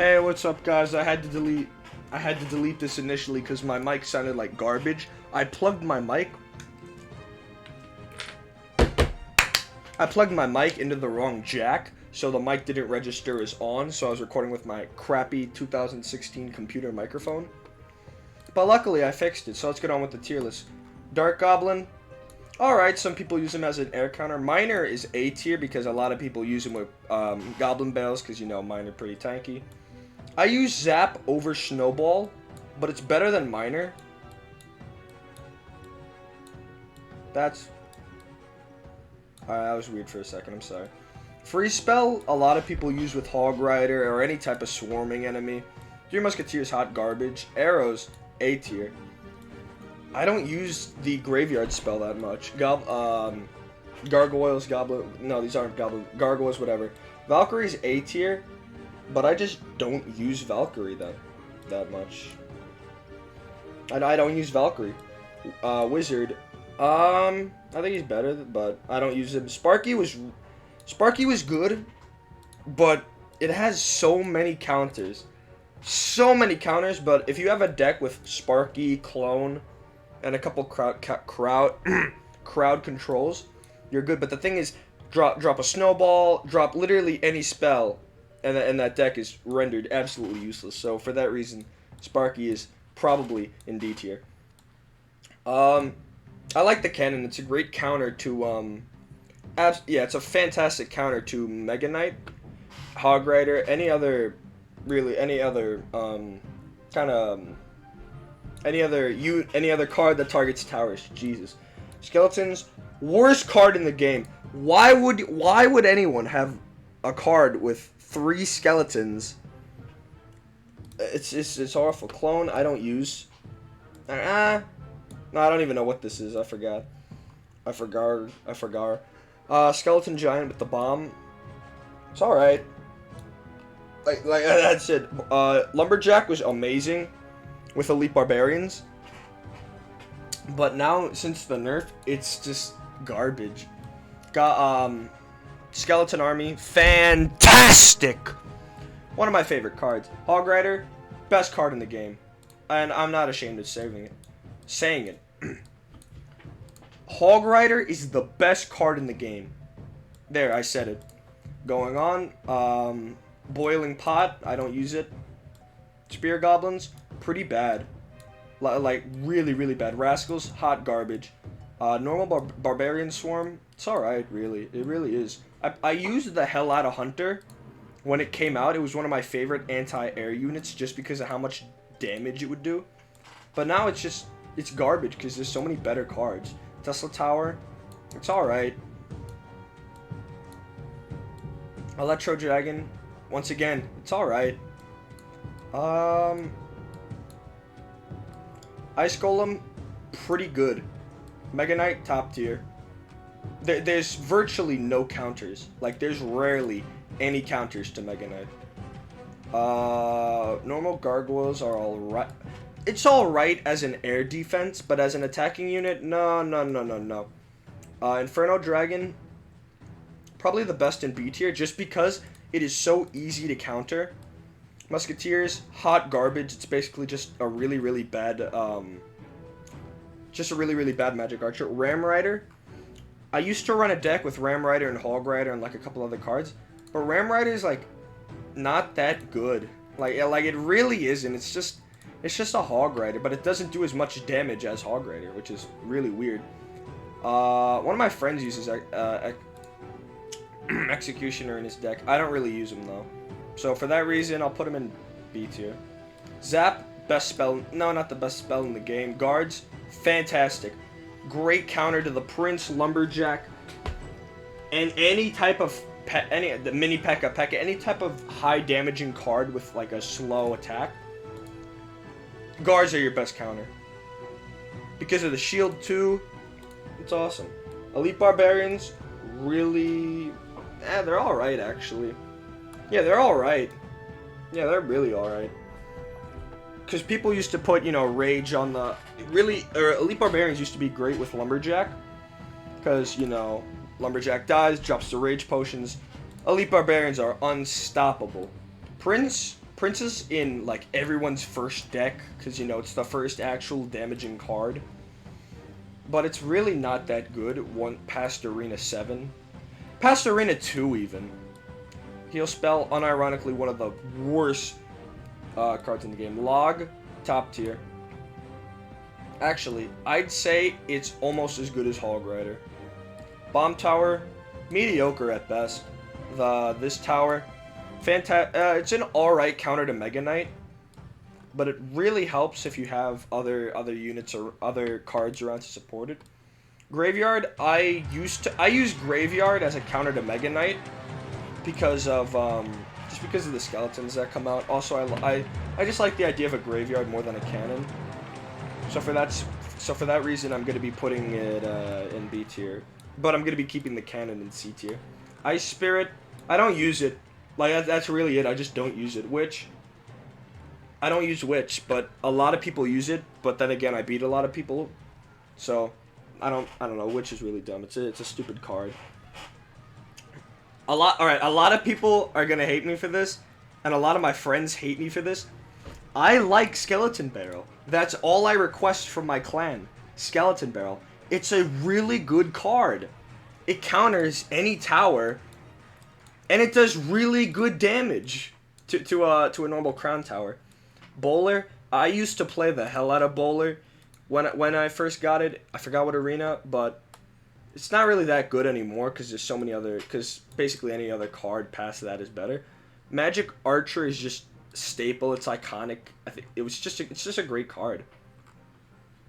Hey, what's up, guys? I had to delete this initially because my mic sounded like garbage. I plugged my mic into the wrong jack, so the mic didn't register as on, so I was recording with my crappy 2016 computer microphone. But luckily I fixed it, so let's get on with the tier list. Dark Goblin. Alright, some people use him as an air counter. Miner is A tier because a lot of people use him with Goblin Bales because, you know, Miner pretty tanky. I use Zap over Snowball, but it's better than Miner. Alright, that was weird for a second, I'm sorry. Free Spell, a lot of people use with Hog Rider or any type of swarming enemy. Three Musketeers, hot garbage. Arrows, A tier. I don't use the Graveyard spell that much. Gargoyles, Goblin... No, these aren't Goblin... Gargoyles, whatever. Valkyrie's A tier, but I just don't use Valkyrie that much. I don't use Valkyrie. Wizard... I think he's better, but I don't use him. Sparky was good, but it has so many counters. So many counters, but if you have a deck with Sparky, Clone, and a couple crowd controls, you're good. But the thing is, drop a Snowball, drop literally any spell, and that deck is rendered absolutely useless. So for that reason, Sparky is probably in D tier. I like the cannon. It's a great counter to it's a fantastic counter to Mega Knight, Hog Rider, any other card that targets towers. Jesus. Skeletons, worst card in the game. Why would anyone have a card with 3 skeletons? It's awful. Clone, I don't use. No, I don't even know what this is. I forgot. Skeleton Giant with the bomb. It's alright. Like that's it. Lumberjack was amazing with Elite Barbarians. But now, since the nerf, it's just garbage. Got, Skeleton Army, fantastic! One of my favorite cards. Hog Rider, best card in the game. And I'm not ashamed of saying it. Hog Rider is the best card in the game. There, I said it. Going on, Boiling Pot, I don't use it. Spear Goblins, pretty bad. Like, really, really bad. Rascals, hot garbage. Normal Barbarian Swarm, it's alright, really. It really is. I used the hell out of Hunter when it came out. It was one of my favorite anti-air units just because of how much damage it would do. But now it's garbage because there's so many better cards. Tesla Tower, it's alright. Electro Dragon, once again, it's alright. Ice Golem, pretty good. Mega Knight, top tier. There's virtually no counters. Like, there's rarely any counters to Mega Knight. Normal Gargoyles are alright. It's alright as an air defense, but as an attacking unit, no. Inferno Dragon, probably the best in B tier, just because it is so easy to counter. Musketeers, hot garbage. It's basically just a really, really bad, Magic Archer. Ram Rider, I used to run a deck with Ram Rider and Hog Rider and like a couple other cards, but Ram Rider is like not that good. Like it really isn't. It's just a Hog Rider, but it doesn't do as much damage as Hog Rider, which is really weird. One of my friends uses Executioner in his deck. I don't really use him though. So for that reason, I'll put him in B tier. Zap, best spell. No, not the best spell in the game. Guards, fantastic. Great counter to the Prince, Lumberjack, and any type of the mini P.E.K.K.A, any type of high damaging card with like a slow attack. Guards are your best counter. Because of the shield too, it's awesome. Elite Barbarians, really, they're alright actually. Yeah, they're alright. Yeah, they're really alright. Because people used to put, Rage on the... Elite Barbarians used to be great with Lumberjack. Because, Lumberjack dies, drops the Rage Potions. Elite Barbarians are unstoppable. Prince, Prince is in like everyone's first deck because you know it's the first actual damaging card. But it's really not that good. One past Arena 7, past Arena 2 even. Heal spell, unironically one of the worst cards in the game. Log, top tier. Actually, I'd say it's almost as good as Hog Rider. Bomb Tower, mediocre at best. This tower, it's an alright counter to Mega Knight, but it really helps if you have other units or other cards around to support it. Graveyard, I use Graveyard as a counter to Mega Knight because of just because of the skeletons that come out. Also, I just like the idea of a graveyard more than a cannon. So for that reason, I'm gonna be putting it in B tier, but I'm gonna be keeping the cannon in C tier. Ice Spirit, I don't use it. Like that's really it. I just don't use it. Witch, I don't use Witch, but a lot of people use it. But then again, I beat a lot of people, so I don't know. Witch is really dumb. It's a stupid card. A lot of people are gonna hate me for this, and a lot of my friends hate me for this. I like Skeleton Barrel. That's all I request from my clan. Skeleton Barrel. It's a really good card. It counters any tower, and it does really good damage to a normal crown tower. Bowler. I used to play the hell out of Bowler when I first got it. I forgot what arena, but it's not really that good anymore because there's so many other. Because basically any other card past that is better. Magic Archer is just staple. It's iconic. I think it's just a great card.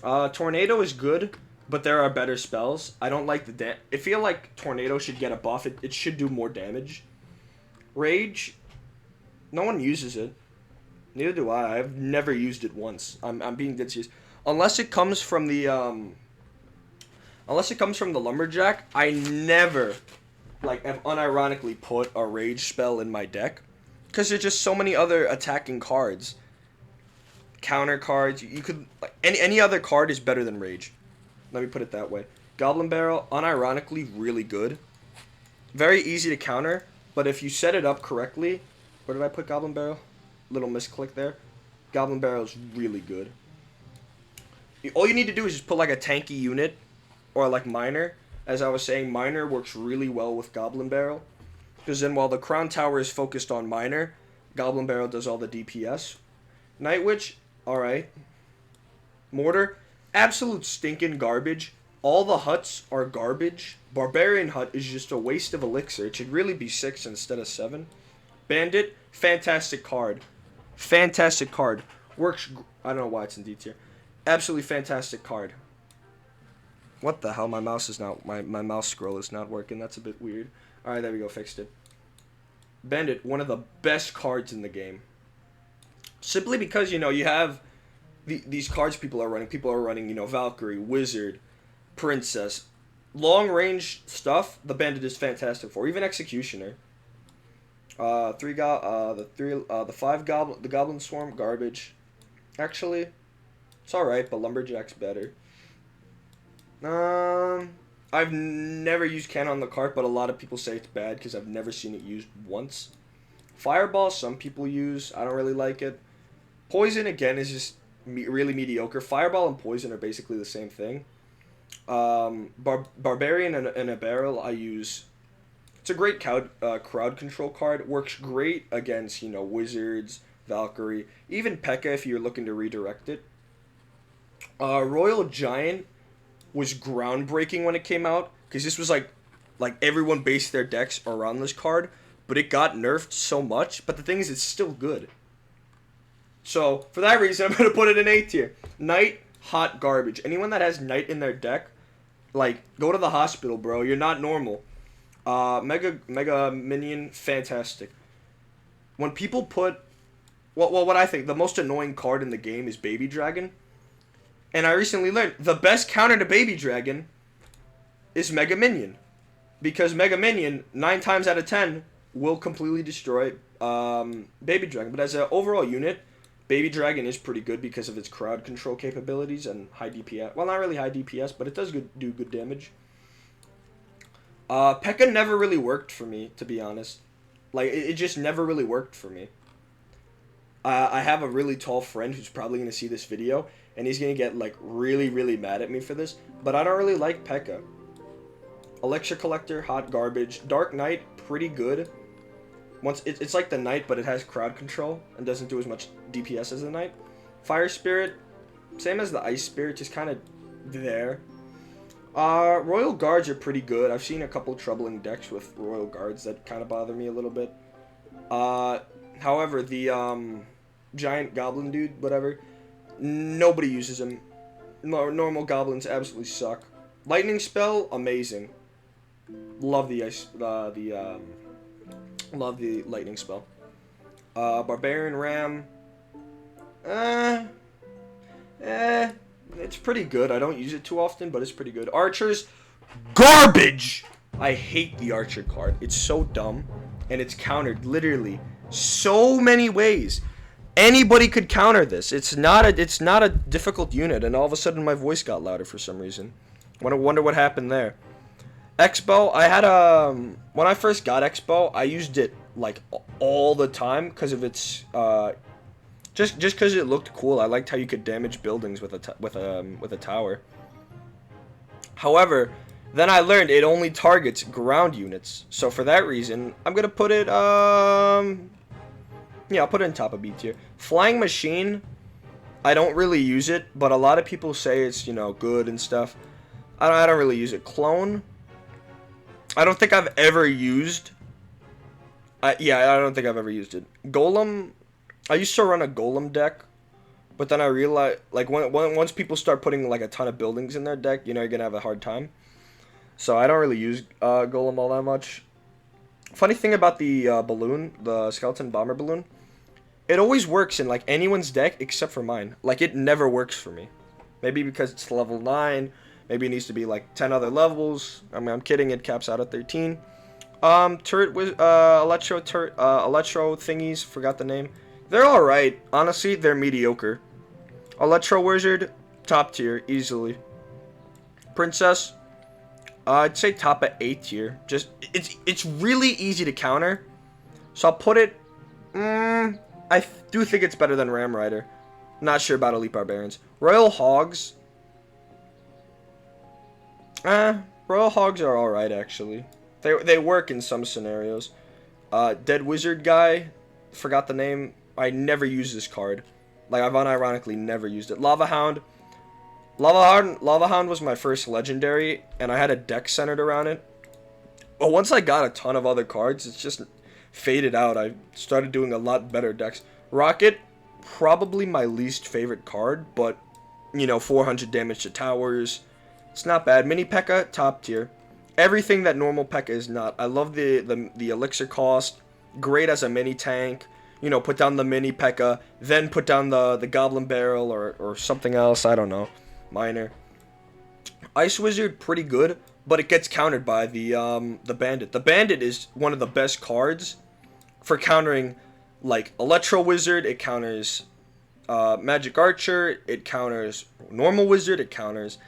Tornado is good, but there are better spells. I don't like the I feel like Tornado should get a buff. It should do more damage. Rage, no one uses it. Neither do I. I've never used it once. I'm being dead serious. Unless it comes from the lumberjack, I never have unironically put a rage spell in my deck. Because there's just so many other attacking cards. Counter cards. You could any other card is better than Rage. Let me put it that way. Goblin Barrel, unironically, really good. Very easy to counter, but if you set it up correctly, where did I put Goblin Barrel? Little misclick there. Goblin Barrel is really good. All you need to do is just put like a tanky unit, or like Miner. As I was saying, Miner works really well with Goblin Barrel. Because then while the Crown Tower is focused on Miner, Goblin Barrel does all the DPS. Night Witch, alright. Mortar, absolute stinking garbage. All the huts are garbage. Barbarian Hut is just a waste of elixir. It should really be 6 instead of 7. Bandit, fantastic card. Fantastic card. Works, I don't know why it's in D tier. Absolutely fantastic card. What the hell? My mouse is not, my mouse scroll is not working. That's a bit weird. Alright, there we go. Fixed it. Bandit, one of the best cards in the game. Simply because, you have these cards people are running. People are running, Valkyrie, Wizard, Princess. Long range stuff, the Bandit is fantastic for. Even Executioner. The Goblin Swarm, garbage. Actually, it's alright, but Lumberjack's better. I've never used Cannon on the cart, but a lot of people say it's bad because I've never seen it used once. Fireball, some people use. I don't really like it. Poison, again, is just really mediocre. Fireball and Poison are basically the same thing. Barbarian and a Barrel, I use. It's a great crowd control card. Works great against, Wizards, Valkyrie, even P.E.K.K.A. if you're looking to redirect it. Royal Giant was groundbreaking when it came out, because this was like everyone based their decks around this card, but it got nerfed so much. But the thing is, it's still good. So for that reason, I'm gonna put it in A tier. Knight, hot garbage. Anyone that has Knight in their deck, go to the hospital, bro. You're not normal. Mega Minion, fantastic. When people put, what I think the most annoying card in the game is Baby Dragon. And I recently learned the best counter to Baby Dragon is Mega Minion. Because Mega Minion, 9 times out of 10, will completely destroy Baby Dragon. But as an overall unit, Baby Dragon is pretty good because of its crowd control capabilities and high DPS. Well, not really high DPS, but it does do good damage. P.E.K.K.A. never really worked for me, to be honest. It just never really worked for me. I have a really tall friend who's probably going to see this video, and he's going to get, like, really, really mad at me for this. But I don't really like P.E.K.K.A. Elixir Collector, hot garbage. Dark Knight, pretty good. It's like the Knight, but it has crowd control and doesn't do as much DPS as the Knight. Fire Spirit, same as the Ice Spirit, just kind of there. Royal Guards are pretty good. I've seen a couple troubling decks with Royal Guards that kind of bother me a little bit. However, the giant goblin dude, whatever, nobody uses him. Normal goblins absolutely suck. Lightning spell, amazing. Love the love the lightning spell. Barbarian Ram, it's pretty good. I don't use it too often, but it's pretty good. Archers, garbage! I hate the Archer card. It's so dumb, and it's countered literally so many ways. Anybody could counter this. It's not a difficult unit, and all of a sudden my voice got louder for some reason. I wonder what happened there. Expo, I had when I first got Expo, I used it like all the time because of its just because it looked cool. I liked how you could damage buildings with a tower. However, then I learned it only targets ground units. So for that reason, I'm gonna put it yeah, I'll put it in top of B tier. Flying Machine, I don't really use it, but a lot of people say it's, you know, good and stuff. I don't really use it. Clone, I don't think I've ever used. Yeah, I don't think I've ever used it. Golem, I used to run a Golem deck, but then I realized, like, once people start putting, like, a ton of buildings in their deck, you know, you're gonna have a hard time. So I don't really use Golem all that much. Funny thing about the balloon, the skeleton bomber balloon, it always works in, like, anyone's deck except for mine. Like, it never works for me. Maybe because it's level 9. Maybe it needs to be, like, 10 other levels. I mean, I'm kidding. It caps out at 13. Turret with electro thingies. Forgot the name. They're all right. Honestly, they're mediocre. Electro Wizard, top tier, easily. Princess, I'd say top at A tier. Just it's really easy to counter, so I'll put it. I do think it's better than Ram Rider. Not sure about Elite Barbarians. Royal Hogs. Royal Hogs are all right actually. They work in some scenarios. Dead Wizard guy, forgot the name. I never use this card. Like, I've unironically never used it. Lava Hound. Lava Hound was my first legendary, and I had a deck centered around it. But once I got a ton of other cards, it's just faded out. I started doing a lot better decks. Rocket, probably my least favorite card, but, you know, 400 damage to towers. It's not bad. Mini P.E.K.K.A, top tier. Everything that normal P.E.K.K.A is not. I love the elixir cost. Great as a mini tank. You know, put down the mini P.E.K.K.A, then put down the Goblin Barrel or something else. I don't know. Minor. Ice Wizard, pretty good, but it gets countered by the Bandit. The Bandit is one of the best cards for countering, like, Electro Wizard. It counters Magic Archer. It counters Normal Wizard. It counters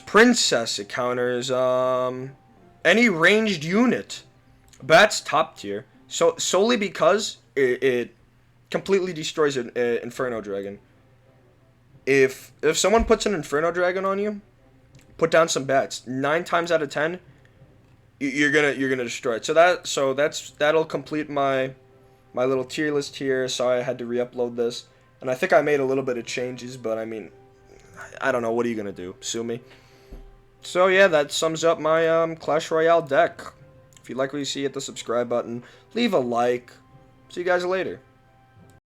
Princess. It counters any ranged unit. That's top tier. So solely because it completely destroys an Inferno Dragon. If someone puts an Inferno Dragon on you, put down some bats. 9 times out of 10, you're gonna destroy it. So that'll complete my little tier list here. Sorry I had to re-upload this, and I think I made a little bit of changes, but I mean, I don't know. What are you gonna do? Sue me? So yeah, that sums up my Clash Royale deck. If you like what you see, hit the subscribe button. Leave a like. See you guys later.